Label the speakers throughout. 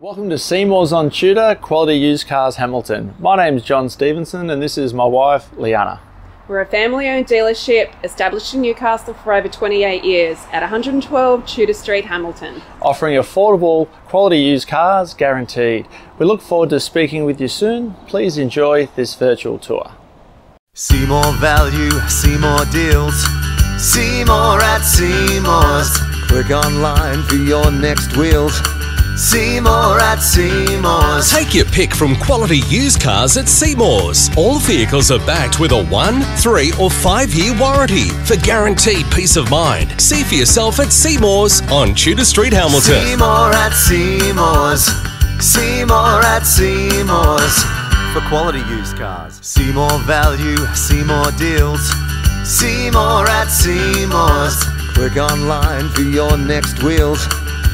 Speaker 1: Welcome to Seymour's on Tudor, Quality Used Cars Hamilton. My name's John Stevenson and this is my wife, Leanna.
Speaker 2: We're a family-owned dealership established in Newcastle for over 28 years at 112 Tudor Street, Hamilton.
Speaker 1: Offering affordable, quality used cars, guaranteed. We look forward to speaking with you soon. Please enjoy this virtual tour.
Speaker 3: See more value, see more deals. See more at Seymour's. Click online for your next wheels. See more at Seymour's.
Speaker 4: Take your pick from quality used cars at Seymour's. All vehicles are backed with a 1, 3 or 5-year warranty for guaranteed peace of mind. See for yourself at Seymour's on Tudor Street, Hamilton.
Speaker 3: See more at Seymour's. See more at Seymour's. For quality used cars. See more value, see more deals. See more at Seymour's. Click online for your next wheels.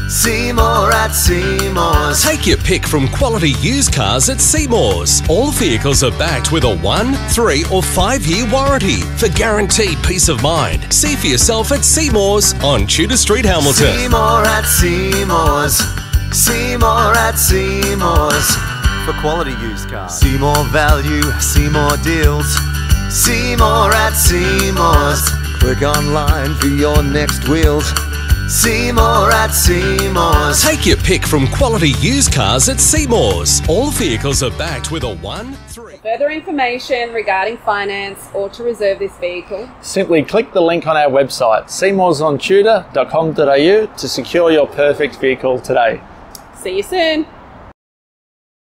Speaker 3: See more at Seymour's.
Speaker 4: Take your pick from quality used cars at Seymour's. All vehicles are backed with a 1, 3 or 5-year warranty for guaranteed peace of mind. See for yourself at Seymour's on Tudor Street, Hamilton.
Speaker 3: See more at Seymour's. See more at Seymour's. For quality used cars. See more value, see more deals. See more at Seymour's. Click online for your next wheels. See more at Seymour's.
Speaker 4: Take your pick from quality used cars at Seymour's. All vehicles are backed with a 1, 3...
Speaker 2: For further information regarding finance or to reserve this vehicle,
Speaker 1: Simply click the link on our website, seymoursontudor.com.au, to secure your perfect vehicle today.
Speaker 2: see you soon.